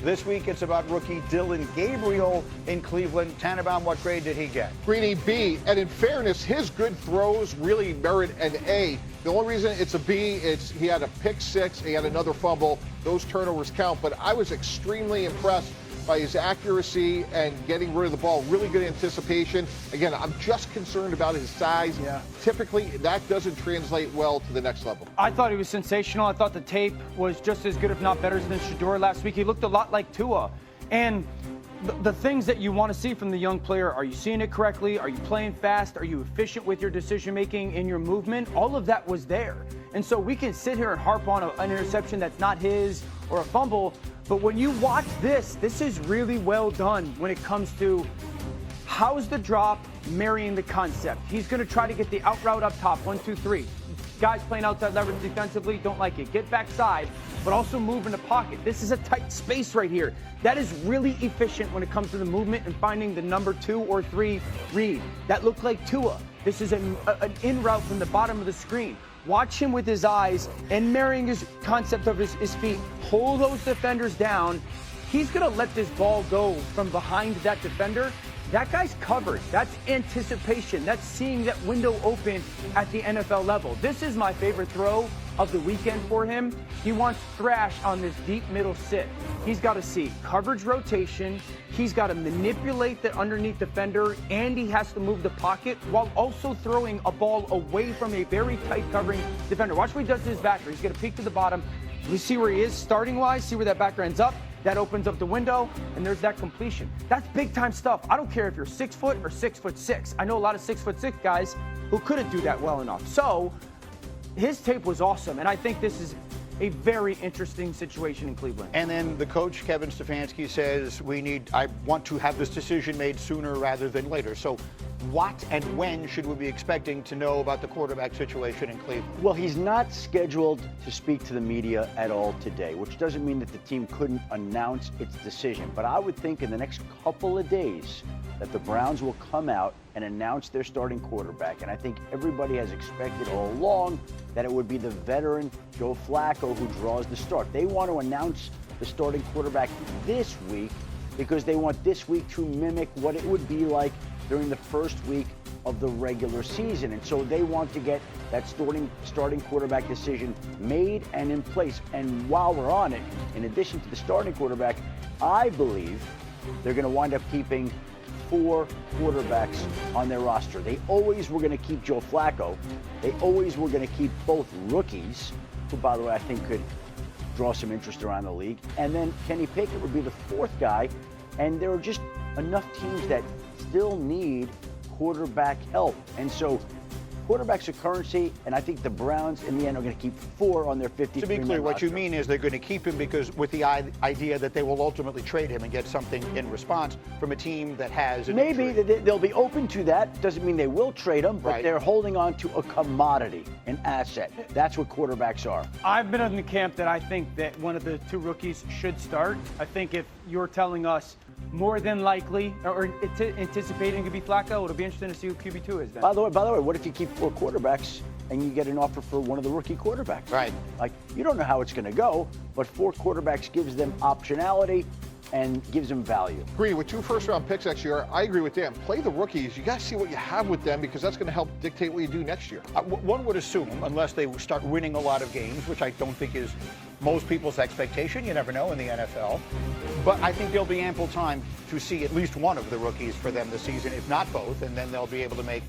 This week, it's about rookie Dillon Gabriel in Cleveland. Tannenbaum, what grade did he get? Greeny, B. And in fairness, his good throws really merit an A. The only reason it's a B is he had a pick six, he had another fumble. Those turnovers count. But I was extremely impressed by his accuracy and getting rid of the ball. Really good anticipation. Again, I'm just concerned about his size. Yeah. Typically, that doesn't translate well to the next level. I thought he was sensational. I thought the tape was just as good, if not better, than Shedeur last week. He looked a lot like Tua. And the things that you want to see from the young player, are you seeing it correctly? Are you playing fast? Are you efficient with your decision-making and your movement? All of that was there. And so we can sit here and harp on an interception that's not his or a fumble, but when you watch this is really well done when it comes to how's the drop marrying the concept. He's going to try to get the out route up top, 1, 2, 3. Guys playing outside leverage defensively don't like it. Get backside, but also move in the pocket. This is a tight space right here. That is really efficient when it comes to the movement and finding the number 2 or 3 read. That looked like Tua. This is an in route from the bottom of the screen. Watch him with his eyes and marrying his concept of his feet. Pull those defenders down. He's going to let this ball go from behind that defender. That guy's covered. That's anticipation. That's seeing that window open at the NFL level. This is my favorite throw of the weekend for him. He wants thrash on this deep middle sit. He's got to see coverage rotation. He's got to manipulate the underneath defender, and he has to move the pocket while also throwing a ball away from a very tight covering defender. Watch what he does to his backer. He's going to peek to the bottom. We see where he is starting-wise, see where that backer ends up. That opens up the window, and there's that completion. That's big-time stuff. I don't care if you're 6 foot or 6'6". I know a lot of 6'6" guys who couldn't do that well enough. So his tape was awesome, and I think this is a very interesting situation in Cleveland. And then the coach, Kevin Stefanski, says I want to have this decision made sooner rather than later. So what and when should we be expecting to know about the quarterback situation in Cleveland? Well, he's not scheduled to speak to the media at all today, which doesn't mean that the team couldn't announce its decision. But I would think in the next couple of days that the Browns will come out and announce their starting quarterback. And I think everybody has expected all along that it would be the veteran Joe Flacco who draws the start. They want to announce the starting quarterback this week because they want this week to mimic what it would be like during the first week of the regular season. And so they want to get that starting quarterback decision made and in place. And while we're on it, in addition to the starting quarterback, I believe they're going to wind up keeping 4 quarterbacks on their roster. They always were going to keep Joe Flacco. They always were going to keep both rookies, who, by the way, I think could draw some interest around the league. And then Kenny Pickett would be the 4th guy. And there are just enough teams that still need quarterback help. And so quarterbacks are currency, and I think the Browns in the end are going to keep 4 on their 53-man To be clear, what roster. you mean is they're going to keep him because with the idea that they will ultimately trade him and get something in response from a team that has an Maybe injury. they'll be open to that. Doesn't mean they will trade him, but Right. they're holding on to a commodity, an asset. That's what quarterbacks are. I've been in the camp that I think that one of the 2 rookies should start. I think if you're telling us more than likely or anticipating to be Flacco, it'll be interesting to see who QB2 is then. By the way, what if you keep 4 quarterbacks and you get an offer for one of the rookie quarterbacks? Right. Like, you don't know how it's going to go, but 4 quarterbacks gives them optionality and gives them value. Agree. With 2 first-round picks next year, I agree with Dan. Play the rookies. You got to see what you have with them because that's going to help dictate what you do next year. One would assume, unless they start winning a lot of games, which I don't think is most people's expectation, you never know in the NFL, but I think there'll be ample time to see at least one of the rookies for them this season, if not both, and then they'll be able to make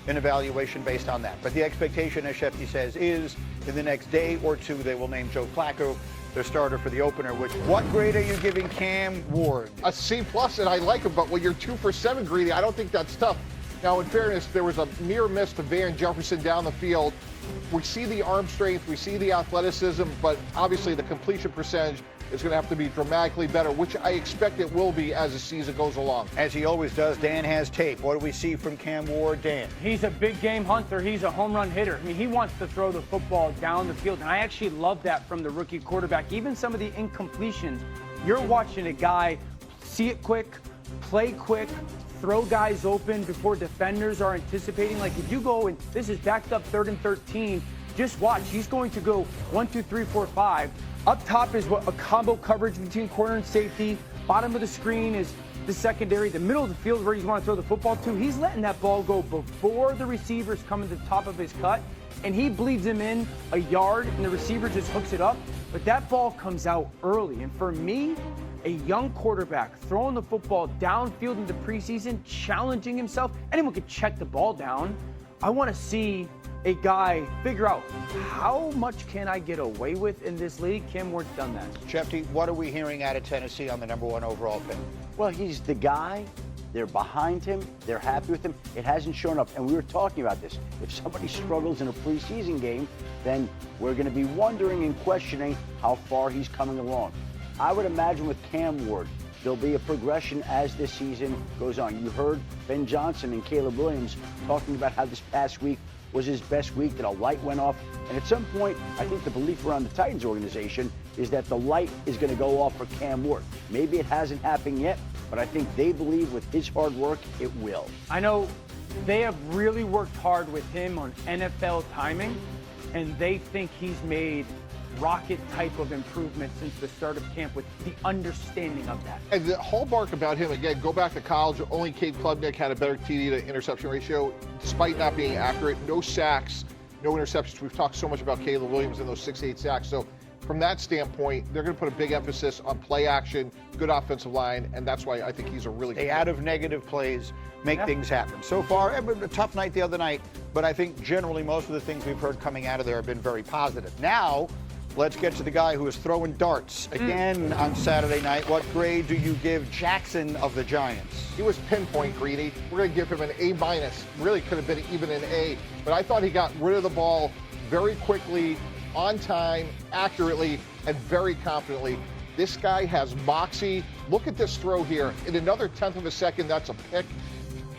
an evaluation based on that. But the expectation, as Shefty says, is in the next day or 2, they will name Joe Flacco their starter for the opener. What grade are you giving Cam Ward? A C+, and I like him, but when you're 2 for 7, Greedy, I don't think that's tough. Now, in fairness, there was a near miss to Van Jefferson down the field. We see the arm strength, we see the athleticism, but obviously the completion percentage is going to have to be dramatically better, which I expect it will be as the season goes along. As he always does, Dan has tape. What do we see from Cam Ward, Dan? He's a big game hunter. He's a home run hitter. I mean, he wants to throw the football down the field, and I actually love that from the rookie quarterback. Even some of the incompletions, you're watching a guy see it quick, play quick, throw guys open before defenders are anticipating. Like if you go and this is backed up 3rd and 13, just watch. He's going to go 1, 2, 3, 4, 5. Up top is what a combo coverage between corner and safety. Bottom of the screen is the secondary. The middle of the field where you want to throw the football to. He's letting that ball go before the receivers come to the top of his cut, and he bleeds him in a yard, and the receiver just hooks it up. But that ball comes out early. And for me, a young quarterback throwing the football downfield in the preseason, challenging himself, anyone could check the ball down. I want to see a guy figure out how much can I get away with in this league. Cam Ward's done that. Shefty, what are we hearing out of Tennessee on the #1 overall pick? Well, he's the guy. They're behind him. They're happy with him. It hasn't shown up. And we were talking about this. If somebody struggles in a preseason game, then we're going to be wondering and questioning how far he's coming along. I would imagine with Cam Ward, there'll be a progression as this season goes on. You heard Ben Johnson and Caleb Williams talking about how this past week was his best week, that a light went off. And at some point, I think the belief around the Titans organization is that the light is going to go off for Cam Ward. Maybe it hasn't happened yet, but I think they believe with his hard work, it will. I know they have really worked hard with him on NFL timing, and they think he's made rocket type of improvement since the start of camp with the understanding of that. And the hallmark about him, again, go back to college, only Cade Klubnik had a better TD to interception ratio, despite not being accurate. No sacks, no interceptions. We've talked so much about Caleb Williams and those 6-8 sacks. So from that standpoint, they're going to put a big emphasis on play action, good offensive line, and that's why I think he's a really good Stay out of negative plays, make things happen. So far, it was a tough night the other night, but I think generally most of the things we've heard coming out of there have been very positive. Now, let's get to the guy who is throwing darts again on Saturday night. What grade do you give Jackson of the Giants? He was pinpoint greedy. We're going to give him an A-. Really could have been even an A. But I thought he got rid of the ball very quickly, on time, accurately, and very confidently. This guy has moxie. Look at this throw here. In another tenth of a second, that's a pick.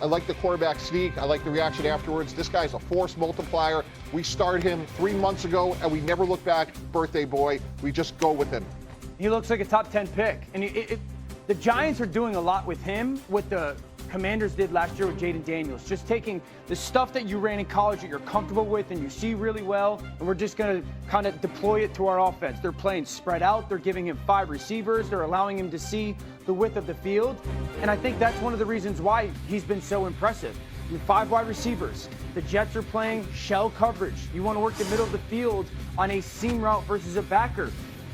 I like the quarterback sneak. I like the reaction afterwards. This guy's a force multiplier. We started him 3 months ago, and we never look back. Birthday boy. We just go with him. He looks like a top 10 pick. And the Giants are doing a lot with him, what the Commanders did last year with Jayden Daniels. Just taking the stuff that you ran in college that you're comfortable with and you see really well, and we're just going to kind of deploy it to our offense. They're playing spread out. They're giving him 5 receivers. They're allowing him to see the width of the field. And I think that's one of the reasons why he's been so impressive. I mean, 5 wide receivers. The Jets are playing shell coverage. You want to work the middle of the field on a seam route versus a backer.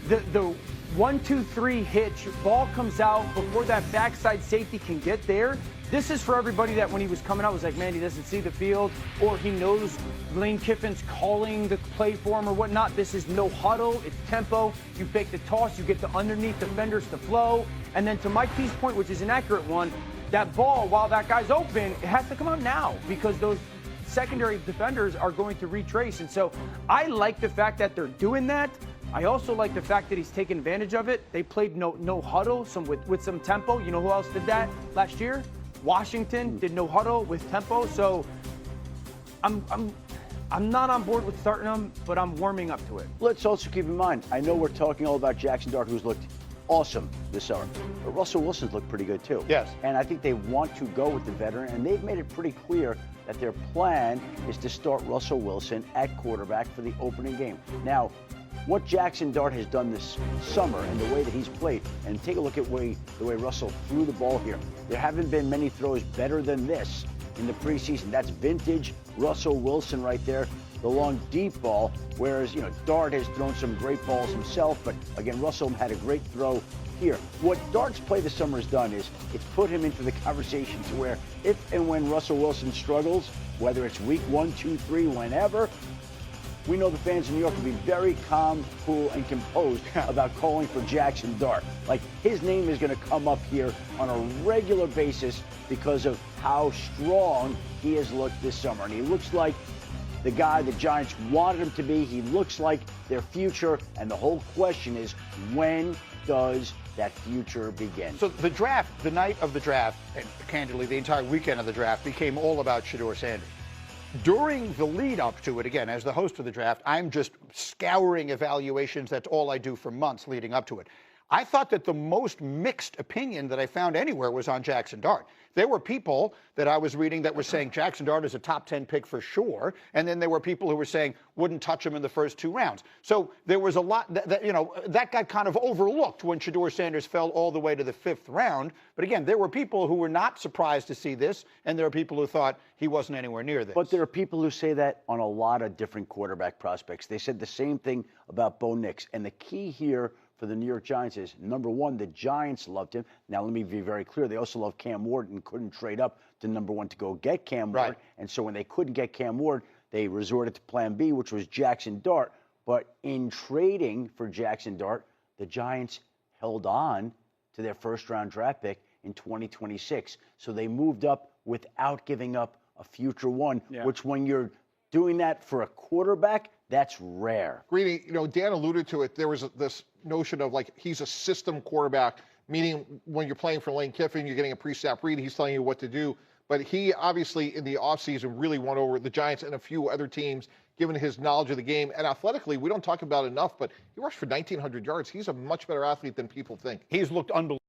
The 1-2-3 hitch, ball comes out before that backside safety can get there. This is for everybody that when he was coming out was like, man, he doesn't see the field, or he knows Lane Kiffin's calling the play for him or whatnot. This is no huddle, it's tempo. You fake the toss, you get the underneath defenders to flow. And then to Mike P's point, which is an accurate one, that ball, while that guy's open, it has to come out now because those secondary defenders are going to retrace. And so I like the fact that they're doing that. I also like the fact that he's taking advantage of it. They played no huddle, with some tempo. You know who else did that last year? Washington did no huddle with tempo. So I'm not on board with starting him, but I'm warming up to it. Let's also keep in mind, I know we're talking all about Jackson Dart, who's looked awesome this summer, but Russell Wilson's looked pretty good too. Yes. And I think they want to go with the veteran, and they've made it pretty clear that their plan is to start Russell Wilson at quarterback for the opening game. Now, what Jackson Dart has done this summer and the way that he's played, and take a look at the way Russell threw the ball here. There haven't been many throws better than this in the preseason. That's vintage Russell Wilson right there, the long deep ball, whereas, Dart has thrown some great balls himself, but again, Russell had a great throw here. What Dart's play this summer has done is it's put him into the conversation to where if and when Russell Wilson struggles, whether it's week 1, 2, 3, whenever, we know the fans in New York will be very calm, cool, and composed about calling for Jackson Dart. Like, his name is going to come up here on a regular basis because of how strong he has looked this summer. And he looks like the guy the Giants wanted him to be. He looks like their future. And the whole question is, when does that future begin? So the draft, the night of the draft, and candidly the entire weekend of the draft, became all about Shedeur Sanders. During the lead up to it, again, as the host of the draft, I'm just scouring evaluations. That's all I do for months leading up to it. I thought that the most mixed opinion that I found anywhere was on Jackson Dart. There were people that I was reading that were saying Jackson Dart is a top 10 pick for sure, and then there were people who were saying wouldn't touch him in the first 2 rounds. So there was a lot that got kind of overlooked when Shedeur Sanders fell all the way to the 5th round. But again, there were people who were not surprised to see this, and there are people who thought he wasn't anywhere near this. But there are people who say that on a lot of different quarterback prospects. They said the same thing about Bo Nix. And the key here for the New York Giants is, number one, the Giants loved him. Now, let me be very clear. They also love Cam Ward and couldn't trade up to number 1 to go get Cam Ward. Right. And so when they couldn't get Cam Ward, they resorted to plan B, which was Jackson Dart. But in trading for Jackson Dart, the Giants held on to their first-round draft pick in 2026. So they moved up without giving up a future one, which when you're doing that for a quarterback, that's rare. Greeny, Dan alluded to it. There was this notion of like he's a system quarterback, meaning when you're playing for Lane Kiffin, you're getting a pre-snap read. He's telling you what to do. But he obviously in the offseason really won over the Giants and a few other teams, given his knowledge of the game. And athletically, we don't talk about it enough, but he rushed for 1,900 yards. He's a much better athlete than people think. He's looked unbelievable.